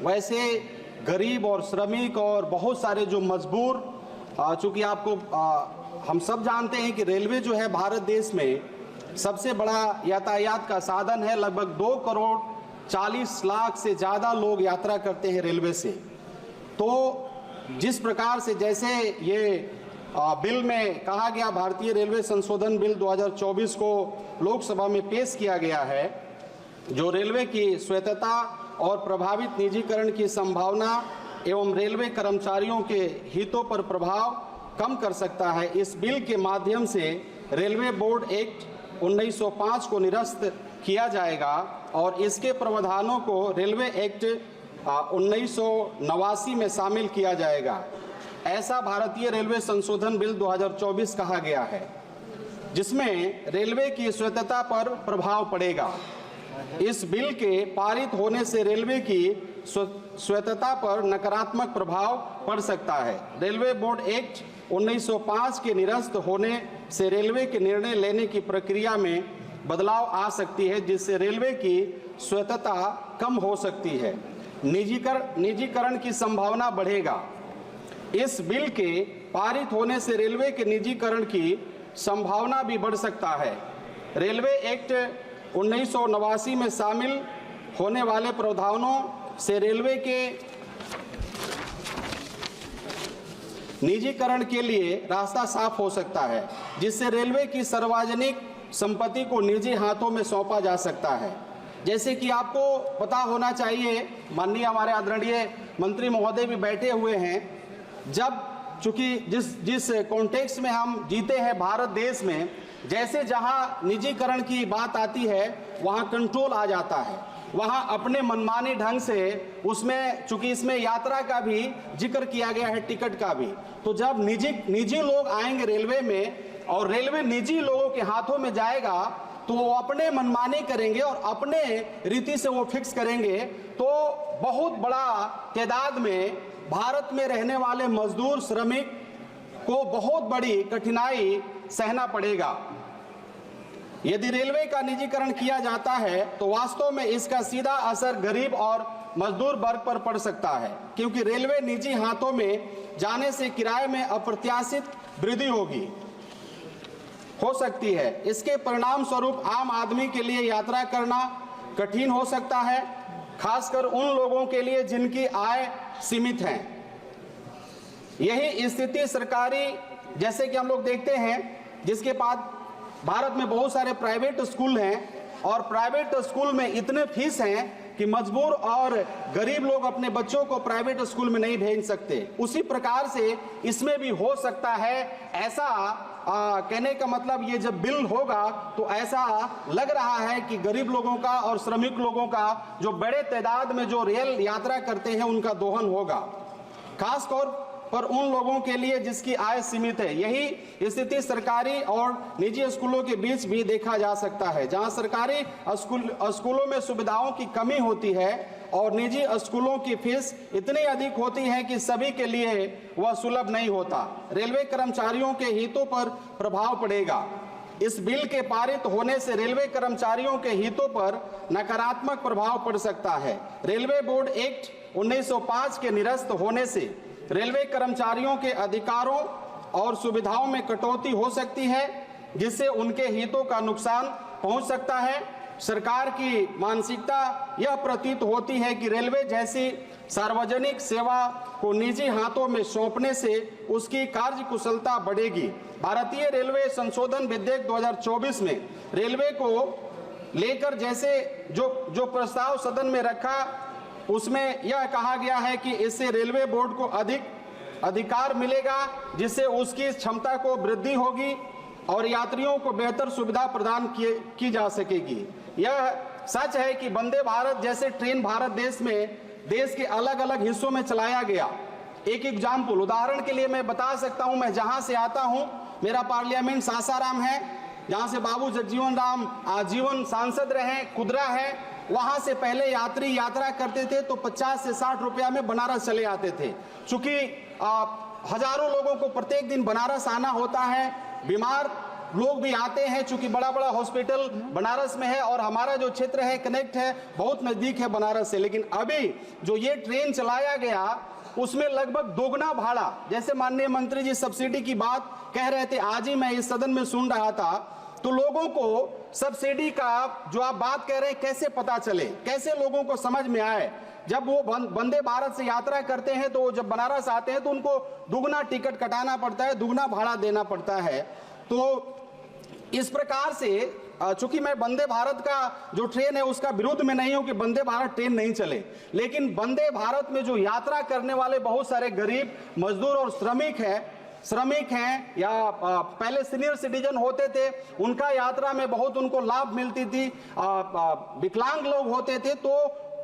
वैसे गरीब और श्रमिक और बहुत सारे जो मजबूर, चूँकि आपको हम सब जानते हैं कि रेलवे जो है भारत देश में सबसे बड़ा यातायात का साधन है। लगभग 2 करोड़ 40 लाख से ज़्यादा लोग यात्रा करते हैं रेलवे से। तो जिस प्रकार से जैसे ये बिल में कहा गया, भारतीय रेलवे संशोधन बिल 2024 को लोकसभा में पेश किया गया है, जो रेलवे की स्वायत्तता और प्रभावित निजीकरण की संभावना एवं रेलवे कर्मचारियों के हितों पर प्रभाव कम कर सकता है। इस बिल के माध्यम से रेलवे बोर्ड एक्ट 1905 को निरस्त किया जाएगा और इसके प्रावधानों को रेलवे एक्ट 1989 में शामिल किया जाएगा। ऐसा भारतीय रेलवे संशोधन बिल 2024 कहा गया है, जिसमें रेलवे की स्वायत्तता पर प्रभाव पड़ेगा। इस बिल के पारित होने से रेलवे की स्वायत्तता पर नकारात्मक प्रभाव पड़ सकता है। रेलवे बोर्ड एक्ट 1905 के निरस्त होने से रेलवे के निर्णय लेने की प्रक्रिया में बदलाव आ सकती है, जिससे रेलवे की स्वायत्तता कम हो सकती है। निजीकरण की संभावना बढ़ेगा। इस बिल के पारित होने से रेलवे के निजीकरण की संभावना भी बढ़ सकता है। रेलवे एक्ट 1989 में शामिल होने वाले प्रावधानों से रेलवे के निजीकरण के लिए रास्ता साफ हो सकता है, जिससे रेलवे की सार्वजनिक संपत्ति को निजी हाथों में सौंपा जा सकता है। जैसे कि आपको पता होना चाहिए, माननीय हमारे आदरणीय मंत्री महोदय भी बैठे हुए हैं, जब चूंकि जिस कॉन्टेक्स्ट में हम जीते हैं भारत देश में, जैसे जहां निजीकरण की बात आती है वहां कंट्रोल आ जाता है, वहां अपने मनमाने ढंग से उसमें, चूंकि इसमें यात्रा का भी जिक्र किया गया है, टिकट का भी, तो जब निजी लोग आएंगे रेलवे में और रेलवे निजी लोगों के हाथों में जाएगा तो वो अपने मनमाने करेंगे और अपने रीति से वो फिक्स करेंगे। तो बहुत बड़ा तादाद में भारत में रहने वाले मजदूर श्रमिक को बहुत बड़ी कठिनाई सहना पड़ेगा। यदि रेलवे का निजीकरण किया जाता है तो वास्तव में इसका सीधा असर गरीब और मजदूर वर्ग पर पड़ सकता है, क्योंकि रेलवे निजी हाथों में जाने से किराए में अप्रत्याशित वृद्धि हो सकती है। इसके परिणाम स्वरूप आम आदमी के लिए यात्रा करना कठिन हो सकता है, खासकर उन लोगों के लिए जिनकी आय सीमित है। यही स्थिति सरकारी, जैसे कि हम लोग देखते हैं, जिसके बाद भारत में बहुत सारे प्राइवेट स्कूल हैं और प्राइवेट स्कूल में इतने फीस हैं कि मजबूर और गरीब लोग अपने बच्चों को प्राइवेट स्कूल में नहीं भेज सकते। उसी प्रकार से इसमें भी हो सकता है ऐसा। कहने का मतलब ये जब बिल होगा तो ऐसा लग रहा है कि गरीब लोगों का और श्रमिक लोगों का, जो बड़े तादाद में जो रेल यात्रा करते हैं, उनका दोहन होगा, खासतौर पर उन लोगों के लिए जिसकी आय सीमित है। यही स्थिति सरकारी और निजी स्कूलों के बीच भी देखा जा सकता है, जहां सरकारी स्कूलों में सुविधाओं की कमी होती है और निजी स्कूलों की फीस इतनी अधिक होती है कि सभी के लिए वह सुलभ नहीं होता। रेलवे कर्मचारियों के हितों पर प्रभाव पड़ेगा। इस बिल के पारित होने से रेलवे कर्मचारियों के हितों पर नकारात्मक प्रभाव पड़ सकता है। रेलवे बोर्ड एक्ट 1905 के निरस्त होने से रेलवे कर्मचारियों के अधिकारों और सुविधाओं में कटौती हो सकती है, जिससे उनके हितों का नुकसान पहुंच सकता है। सरकार की मानसिकता यह प्रतीत होती है कि रेलवे जैसी सार्वजनिक सेवा को निजी हाथों में सौंपने से उसकी कार्यकुशलता बढ़ेगी। भारतीय रेलवे संशोधन विधेयक 2024 में रेलवे को लेकर जैसे जो प्रस्ताव सदन में रखा, उसमें यह कहा गया है कि इससे रेलवे बोर्ड को अधिक अधिकार मिलेगा, जिससे उसकी क्षमता को वृद्धि होगी और यात्रियों को बेहतर सुविधा प्रदान की जा सकेगी। यह सच है कि वंदे भारत जैसे ट्रेन भारत देश में देश के अलग अलग हिस्सों में चलाया गया। एक एग्जाम्पल, उदाहरण के लिए मैं बता सकता हूं, मैं जहां से आता हूं, मेरा पार्लियामेंट सासाराम है, जहां से बाबू जगजीवन राम आजीवन सांसद रहे, कुदरा है। वहां से पहले यात्री यात्रा करते थे तो 50 से 60 रुपया में बनारस चले आते थे। चूंकि हजारों लोगों को प्रत्येक दिन बनारस आना होता है, बीमार लोग भी आते हैं, चूंकि बड़ा बड़ा हॉस्पिटल बनारस में है और हमारा जो क्षेत्र है कनेक्ट है, बहुत नजदीक है बनारस से। लेकिन अभी जो ये ट्रेन चलाया गया उसमें लगभग दोगुना भाड़ा, जैसे माननीय मंत्री जी सब्सिडी की बात कह रहे थे, आज ही मैं इस सदन में सुन रहा था, तो लोगों को सब्सिडी का जो आप बात कह रहे हैं कैसे पता चले, कैसे लोगों को समझ में आए। जब वो वंदे भारत से यात्रा करते हैं तो जब बनारस आते हैं तो उनको दुगना टिकट कटाना पड़ता है, दुगना भाड़ा देना पड़ता है। तो इस प्रकार से चूंकि मैं वंदे भारत का जो ट्रेन है उसका विरोध में नहीं हूं कि वंदे भारत ट्रेन नहीं चले, लेकिन वंदे भारत में जो यात्रा करने वाले बहुत सारे गरीब मजदूर और श्रमिक हैं या पहले सीनियर सिटीजन होते थे, उनका यात्रा में बहुत उनको लाभ मिलती थी, विकलांग लोग होते थे, तो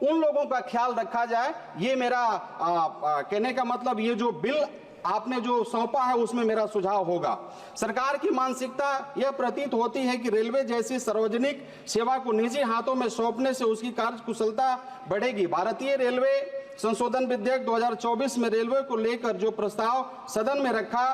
उन लोगों का ख्याल रखा जाए। ये मेरा कहने का मतलब, ये जो बिल आपने जो सौंपा है उसमें मेरा सुझाव होगा। सरकार की मानसिकता यह प्रतीत होती है कि रेलवे जैसी सार्वजनिक सेवा को निजी हाथों में सौंपने से उसकी कार्य कुशलता बढ़ेगी। भारतीय रेलवे संशोधन विधेयक 2024 में रेलवे को लेकर जो प्रस्ताव सदन में रखा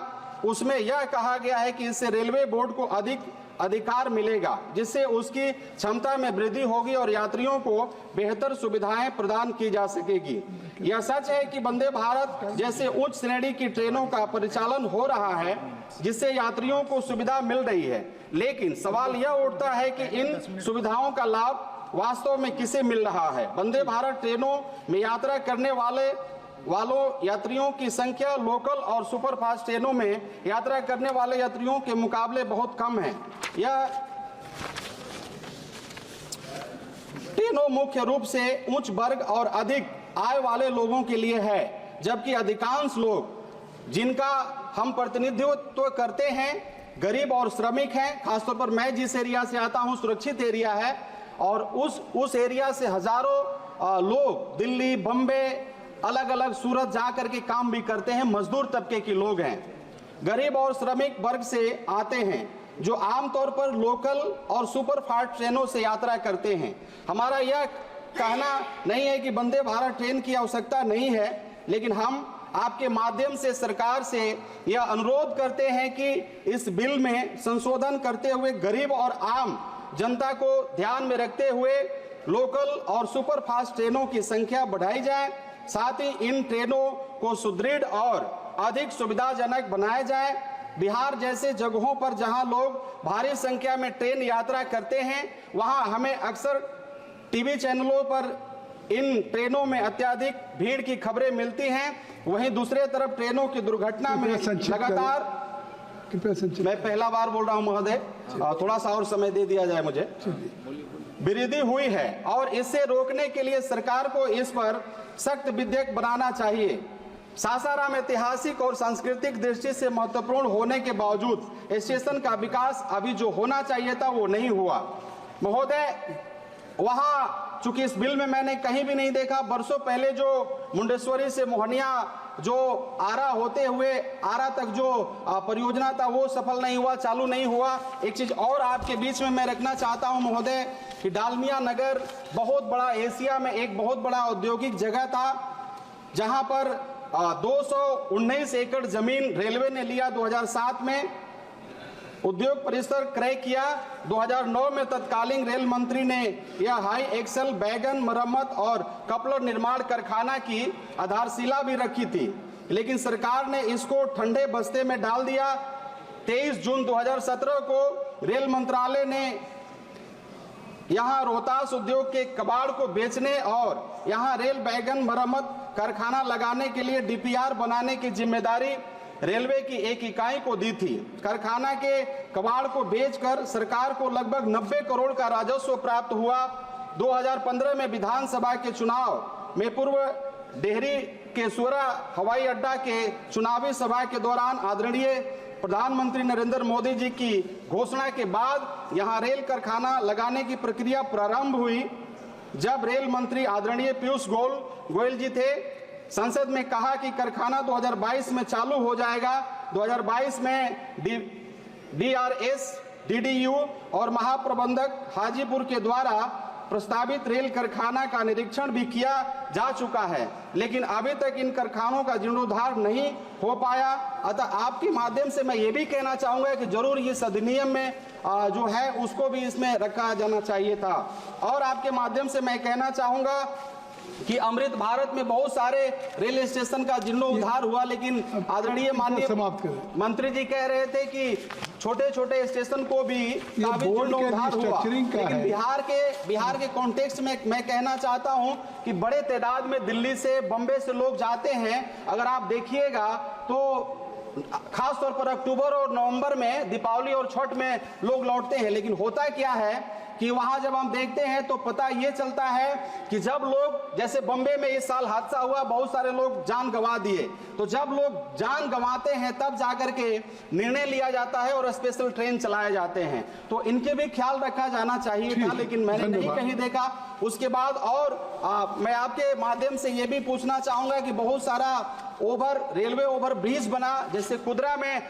उसमें यह कहा गया है कि इससे रेलवे बोर्ड को अधिक अधिकार मिलेगा, जिससे उसकी क्षमता में वृद्धि होगी और यात्रियों को बेहतर सुविधाएं प्रदान की जा सकेगी। यह सच है कि वंदे भारत जैसे उच्च श्रेणी की ट्रेनों का परिचालन हो रहा है, जिससे यात्रियों को सुविधा मिल रही है, लेकिन सवाल यह उठता है कि इन सुविधाओं का लाभ वास्तव में किसे मिल रहा है। वंदे भारत ट्रेनों में यात्रा करने वालों यात्रियों की संख्या लोकल और सुपरफास्ट ट्रेनों में यात्रा करने वाले यात्रियों के मुकाबले बहुत कम है। यह ट्रेनों मुख्य रूप से उच्च वर्ग और अधिक आय वाले लोगों के लिए है, जबकि अधिकांश लोग जिनका हम प्रतिनिधित्व करते हैं गरीब और श्रमिक हैं। खासतौर पर मैं जिस एरिया से आता हूं सुरक्षित एरिया है, और उस एरिया से हजारों लोग दिल्ली, बम्बे, अलग अलग सूरत जाकर के काम भी करते हैं, मजदूर तबके के लोग हैं। गरीब और श्रमिक वर्ग से आते हैं जो आमतौर पर लोकल और सुपरफास्ट ट्रेनों से यात्रा करते हैं। हमारा यह कहना नहीं है कि वंदे भारत ट्रेन की आवश्यकता नहीं है, लेकिन हम आपके माध्यम से सरकार से यह अनुरोध करते हैं कि इस बिल में संशोधन करते हुए गरीब और आम जनता को ध्यान में रखते हुए लोकल और सुपरफास्ट ट्रेनों की संख्या बढ़ाई जाए, साथ ही इन ट्रेनों को सुदृढ़ और अधिक सुविधाजनक बनाया जाए। बिहार जैसे जगहों पर जहां लोग भारी संख्या में ट्रेन यात्रा करते हैं, वहां हमें अक्सर टीवी चैनलों पर इन ट्रेनों में अत्यधिक भीड़ की खबरें मिलती हैं। वहीं दूसरे तरफ ट्रेनों की दुर्घटना में लगातार, मैं पहला बार बोल रहा हूं महोदय, थोड़ा सा और समय दे दिया जाए मुझे, वृद्धि हुई है और इससे रोकने के लिए सरकार को इस पर सख्त विधेयक बनाना चाहिए। सासाराम ऐतिहासिक और सांस्कृतिक दृष्टि से महत्वपूर्ण होने के बावजूद स्टेशन का विकास अभी जो होना चाहिए था वो नहीं हुआ। महोदय, वहां चूंकि इस बिल में मैंने कहीं भी नहीं देखा, बरसों पहले जो मुंडेश्वरी से मोहनिया जो आरा होते हुए आरा तक जो परियोजना था वो सफल नहीं हुआ, चालू नहीं हुआ। एक चीज और आपके बीच में मैं रखना चाहता हूं महोदय कि डालमिया नगर बहुत बड़ा, एशिया में एक बहुत बड़ा औद्योगिक जगह था, जहां पर 219 एकड़ जमीन रेलवे ने लिया 2007 में, उद्योग परिसर क्रय किया। 2009 में तत्कालीन रेल मंत्री ने यह हाई एक्सल बैगन मरम्मत और कपलर निर्माण कारखाना की आधारशिला भी रखी थी, लेकिन सरकार ने इसको ठंडे बस्ते में डाल दिया। 23 जून 2017 को रेल मंत्रालय ने यहां रोहतास उद्योग के कबाड़ को बेचने और यहां रेल बैगन मरम्मत कारखाना लगाने के लिए डीपीआर बनाने की जिम्मेदारी रेलवे की एक इकाई को दी थी। कारखाना के कबाड़ को बेचकर सरकार को लगभग 90 करोड़ का राजस्व प्राप्त हुआ। 2015 में विधानसभा के चुनाव में पूर्व डेहरी के सूरा हवाई अड्डा के चुनावी सभा के दौरान आदरणीय प्रधानमंत्री नरेंद्र मोदी जी की घोषणा के बाद यहां रेल कारखाना लगाने की प्रक्रिया प्रारंभ हुई। जब रेल मंत्री आदरणीय पीयूष गोयल जी थे, संसद में कहा कि कारखाना 2022 में चालू हो जाएगा। 2022 में डीआरएस, डीडीयू और महाप्रबंधक हाजीपुर के द्वारा प्रस्तावित रेल कारखाना का निरीक्षण भी किया जा चुका है, लेकिन अभी तक इन कारखानों का जीर्णोद्धार नहीं हो पाया। अतः आपके माध्यम से मैं ये भी कहना चाहूंगा कि जरूर इस अधिनियम में जो है उसको भी इसमें रखा जाना चाहिए था। और आपके माध्यम से मैं कहना चाहूंगा कि अमृत भारत में बहुत सारे रेल स्टेशन का जीर्णोद्धार हुआ, लेकिन आदरणीय माननीय मंत्री जी कह रहे थे कि छोटे छोटे स्टेशन को भी जीर्णोद्धार हुआ, लेकिन बिहार के कॉन्टेक्स्ट में मैं कहना चाहता हूं कि बड़े तादाद में दिल्ली से, बम्बे से लोग जाते हैं। अगर आप देखिएगा तो खास तौर पर अक्टूबर और नवंबर में, दीपावली और छठ में लोग लौटते हैं, लेकिन होता क्या है कि वहां जब हम देखते हैं तो पता ये चलता है कि जब लोग, जैसे बम्बे में इस साल हादसा हुआ, बहुत सारे लोग जान गंवा दिए, तो जब लोग जान गंवाते हैं तब जाकर के निर्णय लिया जाता है और स्पेशल ट्रेन चलाए जाते हैं। तो इनके भी ख्याल रखा जाना चाहिए था, लेकिन मैंने नहीं कहीं देखा। उसके बाद और मैं आपके माध्यम से ये भी पूछना चाहूंगा कि बहुत सारा रेलवे ओवर ब्रिज बना, जैसे कुदरा में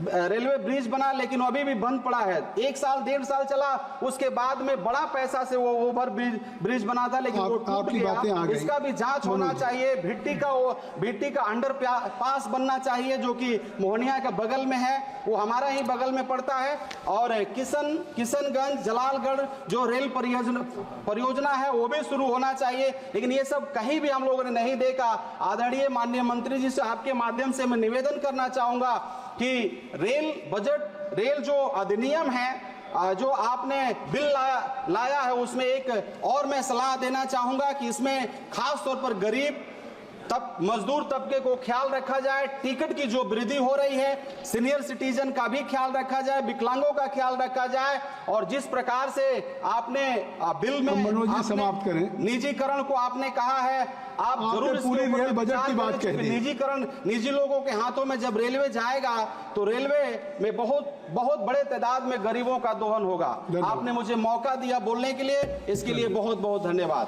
रेलवे ब्रिज बना, लेकिन अभी भी बंद पड़ा है। 1 साल 1.5 साल चला, उसके बाद में बड़ा पैसा से वो ओवर ब्रिज बना था, लेकिन वो टूट गया। इसका भी जांच होना चाहिए। भिट्टी का अंडर पास बनना चाहिए, जो कि मोहनिया का बगल में है, वो हमारा ही बगल में पड़ता है। और किशनगंज जलालगढ़ जो रेल परियोजना है वो भी शुरू होना चाहिए, लेकिन ये सब कहीं भी हम लोगों ने नहीं देखा। आदरणीय माननीय मंत्री जी से आपके माध्यम से मैं निवेदन करना चाहूंगा कि रेल जो अधिनियम है, जो आपने बिल लाया है, उसमें एक और मैं सलाह देना चाहूंगा कि इसमें खास तौर पर गरीब मजदूर तबके को ख्याल रखा जाए। टिकट की जो वृद्धि हो रही है, सीनियर सिटीजन का भी ख्याल रखा जाए, विकलांगों का ख्याल रखा जाए। और जिस प्रकार से आपने बिल में समाप्त करें, निजीकरण को आपने कहा है, आप जरूर पूरी रेल बजट की बात कह निजीकरण, निजी लोगों के हाथों में जब रेलवे जाएगा तो रेलवे में बहुत बड़े तादाद में गरीबों का दोहन होगा। आपने मुझे मौका दिया बोलने के लिए, इसके लिए बहुत बहुत धन्यवाद।